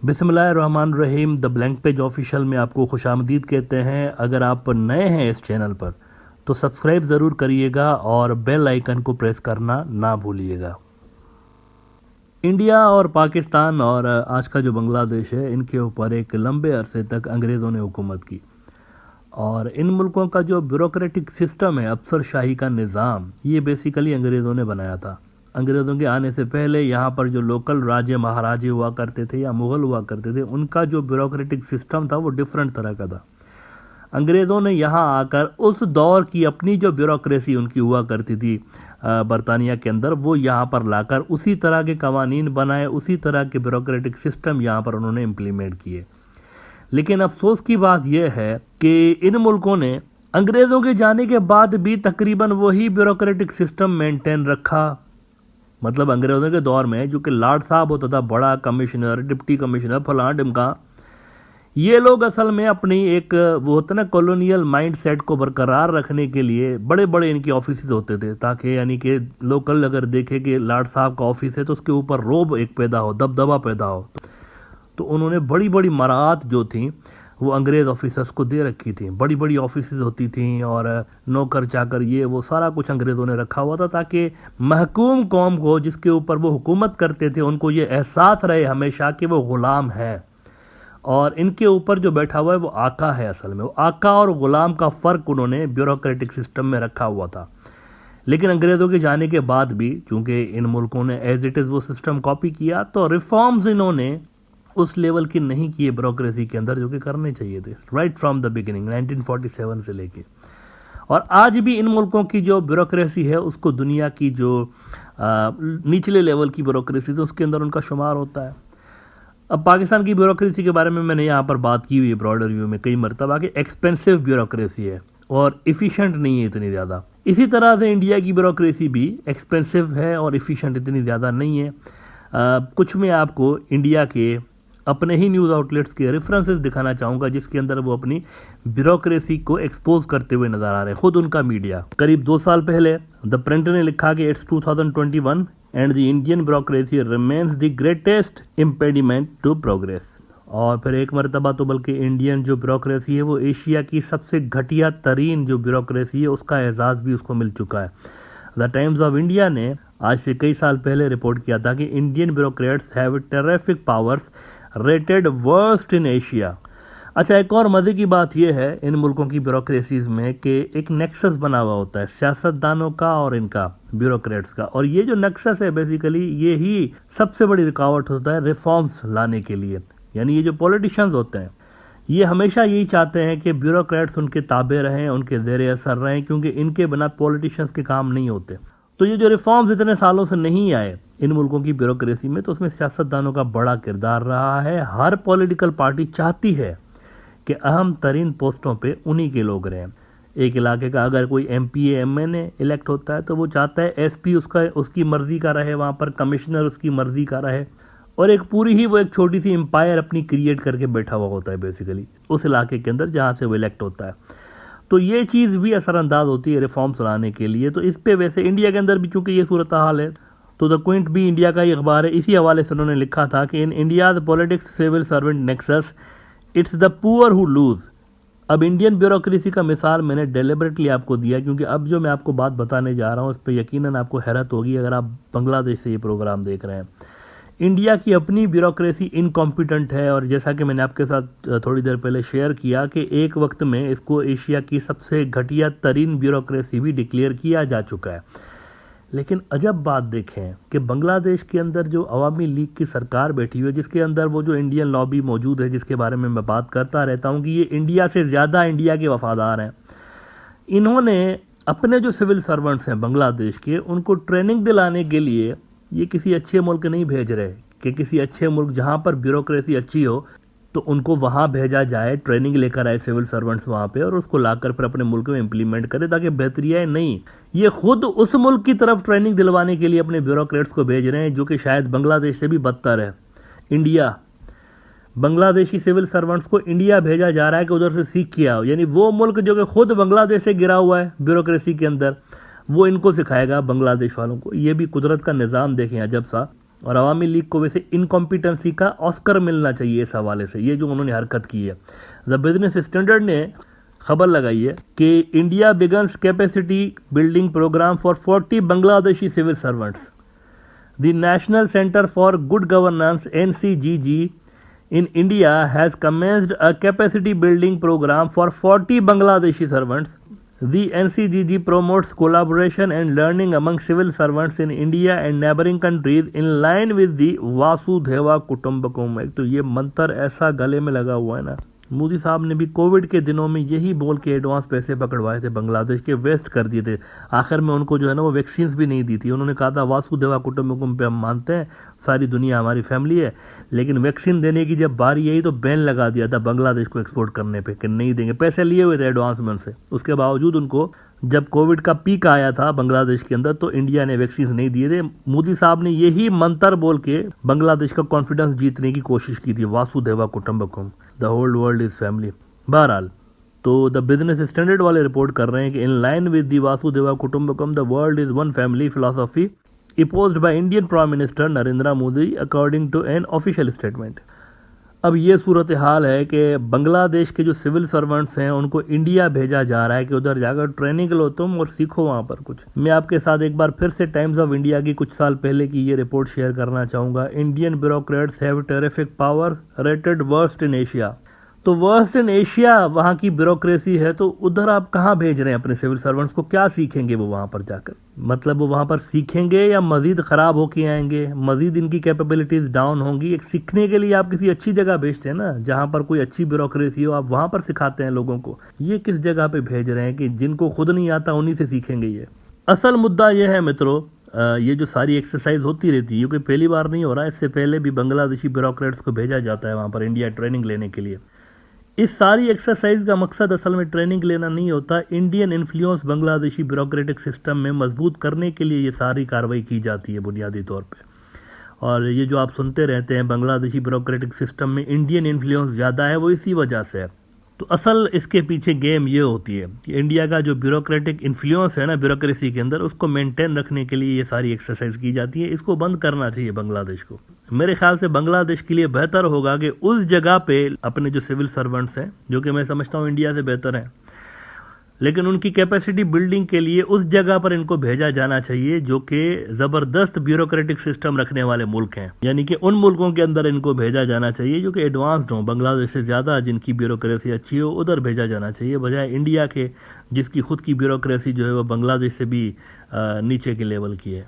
बिस्मिल्लाहिर्रहमानिर्रहीम the blank page official में आपको खुशामदीद कहते हैं। अगर आप नए हैं इस चैनल पर तो सब्सक्राइब ज़रूर करिएगा और बेल आइकन को प्रेस करना ना भूलिएगा। इंडिया और पाकिस्तान और आज का जो बांग्लादेश है, इनके ऊपर एक लंबे अरसे तक अंग्रेज़ों ने हुकूमत की और इन मुल्कों का जो ब्यूरोक्रेटिक सिस्टम है, अफसरशाही का निज़ाम, ये बेसिकली अंग्रेज़ों ने बनाया था। अंग्रेज़ों के आने से पहले यहाँ पर जो लोकल राजे महाराजे हुआ करते थे या मुग़ल हुआ करते थे, उनका जो ब्यूरोक्रेटिक सिस्टम था वो डिफरेंट तरह का था। अंग्रेज़ों ने यहाँ आकर उस दौर की अपनी जो ब्यूरोक्रेसी उनकी हुआ करती थी बरतानिया के अंदर, वो यहाँ पर लाकर उसी तरह के कवानीन बनाए, उसी तरह के ब्यूरोक्रेटिक सिस्टम यहाँ पर उन्होंने इम्प्लीमेंट किए। लेकिन अफसोस की बात यह है कि इन मुल्कों ने अंग्रेज़ों के जाने के बाद भी तकरीबन वही ब्यूरोक्रेटिक सिस्टम मेंटेन रखा। मतलब अंग्रेज़ों के दौर में जो कि लॉर्ड साहब होता था, बड़ा कमिश्नर, डिप्टी कमिश्नर, फलां ढिमका, ये लोग असल में अपनी एक वो होता ना कॉलोनियल माइंड सेट को बरकरार रखने के लिए बड़े बड़े इनके ऑफिस होते थे, ताकि यानी कि लोकल अगर देखे कि लॉर्ड साहब का ऑफिस है तो उसके ऊपर रोब एक पैदा हो, दबदबा पैदा हो। तो उन्होंने बड़ी बड़ी मराहत जो थी वो अंग्रेज़ ऑफिसर्स को दे रखी थी। बड़ी बड़ी ऑफिस होती थी और नौकर चाकर ये वो सारा कुछ अंग्रेज़ों ने रखा हुआ था, ताकि महकूम कौम को, जिसके ऊपर वो हुकूमत करते थे, उनको ये एहसास रहे हमेशा कि वो ग़ुलाम है और इनके ऊपर जो बैठा हुआ है वो आका है। असल में वो आका और ग़ुलाम का फ़र्क उन्होंने ब्यूरोक्रेटिक सिस्टम में रखा हुआ था। लेकिन अंग्रेज़ों के जाने के बाद भी चूँकि इन मुल्कों ने एज इट इज़ वो सिस्टम कॉपी किया, तो रिफॉर्म्स इन्होंने उस लेवल की नहीं किए ब्यूरोक्रेसी के अंदर जो कि करने चाहिए थे राइट फ्रॉम द बिगिनिंग 1947 से लेके। और आज भी इन मुल्कों की जो ब्यूरोक्रेसी है उसको दुनिया की जो निचले लेवल की ब्यूरोक्रेसी थी उसके अंदर उनका शुमार होता है। अब पाकिस्तान की ब्यूरोक्रेसी के बारे में मैंने यहाँ पर बात की हुई है ब्रॉडर व्यू में कई मरतबा कि एक्सपेंसिव ब्यूरोक्रेसी है और इफ़िशेंट नहीं है इतनी ज़्यादा। इसी तरह से इंडिया की ब्यूरोक्रेसी भी एक्सपेंसिव है और इफ़िशेंट इतनी ज़्यादा नहीं है। कुछ में आपको इंडिया के अपने ही न्यूज़ आउटलेट्स के रेफरेंसेस दिखाना चाहूँगा जिसके अंदर वो अपनी ब्यूरोक्रेसी को एक्सपोज करते हुए नजर आ रहे हैं। खुद उनका मीडिया करीब 2 साल पहले द प्रिंट ने लिखा कि it's 2021 and the Indian bureaucracy remains the greatest impediment to progress. और फिर एक मरतबा तो बल्कि इंडियन जो ब्यूरोक्रेसी है वो एशिया की सबसे घटिया तरीन जो ब्यूरोक्रेसी है उसका एजाज़ भी उसको मिल चुका है। द टाइम्स ऑफ इंडिया ने आज से कई साल पहले रिपोर्ट किया था कि Indian bureaucrats have terrific powers rated worst in Asia. अच्छा, एक और मज़े की बात यह है इन मुल्कों की ब्यूरोक्रेसीज में कि एक नेक्सस बना हुआ होता है सियासतदानों का और इनका ब्यूरोक्रेट्स का, और ये जो नेक्सस है बेसिकली ये ही सबसे बड़ी रुकावट होता है रिफॉर्म्स लाने के लिए। यानी ये जो पॉलिटिशियंस होते हैं ये हमेशा यही चाहते हैं कि ब्यूरोक्रेट्स उनके ताबे रहें, उनके ज़ेरे असर रहें, क्योंकि इनके बिना पॉलिटिशियंस के काम नहीं होते। तो ये जो रिफॉर्म्स इतने सालों से नहीं आए इन मुल्कों की ब्यूरोक्रेसी में, तो उसमें सियासतदानों का बड़ा किरदार रहा है। हर पॉलिटिकल पार्टी चाहती है कि अहम तरीन पोस्टों पे उन्हीं के लोग रहें। एक इलाके का अगर कोई MP MN इलेक्ट होता है तो वो चाहता है SP उसकी मर्जी का रहे, वहाँ पर कमिश्नर उसकी मर्जी का रहे, और एक पूरी ही वो एक छोटी सी एम्पायर अपनी क्रिएट करके बैठा हुआ होता है बेसिकली उस इलाके के अंदर जहाँ से वो इलेक्ट होता है। तो ये चीज़ भी असरअंदाज होती है रिफॉर्म्स लाने के लिए। तो इस पे वैसे इंडिया के अंदर भी चूंकि ये सूरत हाल है, तो द क्विंट भी इंडिया का ही अखबार है, इसी हवाले से उन्होंने लिखा था कि in India the politics civil servant nexus it's the poor who lose. अब इंडियन ब्यूरोक्रेसी का मिसाल मैंने डेलिबरेटली आपको दिया क्योंकि अब जो मैं आपको बात बताने जा रहा हूँ उस पर यकीनन आपको हैरत होगी अगर आप बांग्लादेश से ये प्रोग्राम देख रहे हैं। इंडिया की अपनी ब्यूरोक्रेसी इनकॉम्पिटेंट है और जैसा कि मैंने आपके साथ थोड़ी देर पहले शेयर किया कि एक वक्त में इसको एशिया की सबसे घटिया तरीन ब्यूरोक्रेसी भी डिक्लेयर किया जा चुका है। लेकिन अजब बात देखें कि बांग्लादेश के अंदर जो अवामी लीग की सरकार बैठी हुई है, जिसके अंदर वो जो इंडियन लॉबी मौजूद है, जिसके बारे में मैं बात करता रहता हूँ कि ये इंडिया से ज़्यादा इंडिया के वफादार हैं, इन्होंने अपने जो सिविल सर्वेंट्स हैं बांग्लादेश के, उनको ट्रेनिंग दिलाने के लिए ये किसी अच्छे मुल्क नहीं भेज रहे कि किसी अच्छे मुल्क जहाँ पर ब्यूरोक्रेसी अच्छी हो तो उनको वहाँ भेजा जाए, ट्रेनिंग लेकर आए सिविल सर्वेंट्स वहाँ पे और उसको लाकर फिर अपने मुल्क में इम्प्लीमेंट करें ताकि बेहतरी आए। नहीं, ये खुद उस मुल्क की तरफ ट्रेनिंग दिलवाने के लिए अपने ब्यूरोक्रेट्स को भेज रहे हैं जो कि शायद बांग्लादेश से भी बदतर है। इंडिया, बांग्लादेशी सिविल सर्वेंट्स को इंडिया भेजा जा रहा है कि उधर से सीख के आओ। यानी वो मुल्क जो कि खुद बांग्लादेश से गिरा हुआ है ब्यूरोक्रेसी के अंदर, वो इनको सिखाएगा बांग्लादेश वालों को। ये भी कुदरत का निज़ाम देखें अजब सा और अवामी लीग को वैसे इनकॉम्पिटेंसी का ऑस्कर मिलना चाहिए इस हवाले से, ये जो उन्होंने हरकत की है। द बिजनेस स्टैंडर्ड ने खबर लगाई है कि India begins capacity building programme for 40 Bangladeshi civil servants. The national centre for good governance NCGG in India has commenced a capacity building program for 40 Bangladeshi servants. The NCGG promotes collaboration and learning among civil servants in India and neighboring countries in line with the Vasudhaiva Kutumbakam। एक तो ये मंत्र ऐसा गले में लगा हुआ है ना। मोदी साहब ने भी कोविड के दिनों में यही बोल के एडवांस पैसे पकड़वाए थे, बांग्लादेश के वेस्ट कर दिए थे। आखिर में उनको जो है ना वो वैक्सीन भी नहीं दी थी। उन्होंने कहा था वासुदेवा कुटुंबकम पे हम मानते हैं, सारी दुनिया हमारी फैमिली है, लेकिन वैक्सीन देने की जब बारी आई तो बैन लगा दिया था बांग्लादेश को एक्सपोर्ट करने पे कि नहीं देंगे। पैसे लिए हुए थे एडवांस में उनसे, उसके बावजूद उनको जब कोविड का पीक आया था बांग्लादेश के अंदर तो इंडिया ने वैक्सीन नहीं दिए थे। मोदी साहब ने यही मंत्र बोल के बांग्लादेश का कॉन्फिडेंस जीतने की कोशिश की थी, Vasudeva Kutumbakam, the whole world is family. बहरहाल तो द बिजनेस स्टैंडर्ड वाले रिपोर्ट कर रहे हैं कि in line with the Vasudeva Kutumbakam the world is one family philosophy imposed by Indian Prime Minister Narendra Modi according to an official statement। अब ये सूरत हाल है कि बांग्लादेश के जो सिविल सर्वेंट्स हैं उनको इंडिया भेजा जा रहा है कि उधर जाकर ट्रेनिंग लो तुम और सीखो वहाँ पर कुछ। मैं आपके साथ एक बार फिर से टाइम्स ऑफ इंडिया की कुछ साल पहले की ये रिपोर्ट शेयर करना चाहूँगा। Indian bureaucrats have terrific powers rated worst in Asia. तो वर्स्ट इन एशिया वहाँ की ब्यूरोक्रेसी है, तो उधर आप कहाँ भेज रहे हैं अपने सिविल सर्वेंट्स को? क्या सीखेंगे वो वहाँ पर जाकर? मतलब वो वहाँ पर सीखेंगे या मजीद ख़राब होके आएंगे, मजीद इनकी कैपेबिलिटीज़ डाउन होंगी? एक सीखने के लिए आप किसी अच्छी जगह भेजते हैं ना, जहाँ पर कोई अच्छी ब्यूरोक्रेसी हो, आप वहाँ पर सिखाते हैं लोगों को। ये किस जगह पे भेज रहे हैं कि जिनको खुद नहीं आता उन्हीं से सीखेंगे? ये असल मुद्दा ये है मित्रों, ये जो सारी एक्सरसाइज होती रहती है, क्योंकि पहली बार नहीं हो रहा है, इससे पहले भी बांग्लादेशी ब्यूरोक्रेट्स को भेजा जाता है वहाँ पर इंडिया ट्रेनिंग लेने के लिए। इस सारी एक्सरसाइज का मकसद असल में ट्रेनिंग लेना नहीं होता, Indian influence Bangladeshi bureaucratic system में मजबूत करने के लिए ये सारी कार्रवाई की जाती है बुनियादी तौर पे। और ये जो आप सुनते रहते हैं बांग्लादेशी ब्यूरोक्रेटिक सिस्टम में इंडियन इन्फ्लुएंस ज़्यादा है, वो इसी वजह से है। तो असल इसके पीछे गेम ये होती है कि इंडिया का जो ब्यूरोक्रेटिक इन्फ्लुएंस है ना ब्यूरोक्रेसी के अंदर, उसको मेंटेन रखने के लिए ये सारी एक्सरसाइज की जाती है। इसको बंद करना चाहिए बांग्लादेश को। मेरे ख्याल से बांग्लादेश के लिए बेहतर होगा कि उस जगह पे अपने जो सिविल सर्वेंट्स हैं, जो कि मैं समझता हूँ इंडिया से बेहतर हैं, लेकिन उनकी कैपेसिटी बिल्डिंग के लिए उस जगह पर इनको भेजा जाना चाहिए जो कि ज़बरदस्त ब्यूरोक्रेटिक सिस्टम रखने वाले मुल्क हैं। यानी कि उन मुल्कों के अंदर इनको भेजा जाना चाहिए जो कि एडवांस्ड हों, बांग्लादेश से ज़्यादा जिनकी ब्यूरोक्रेसी अच्छी हो, उधर भेजा जाना चाहिए, बजाय इंडिया के जिसकी खुद की ब्यूरोक्रेसी जो है वो बांग्लादेश से भी नीचे के लेवल की है।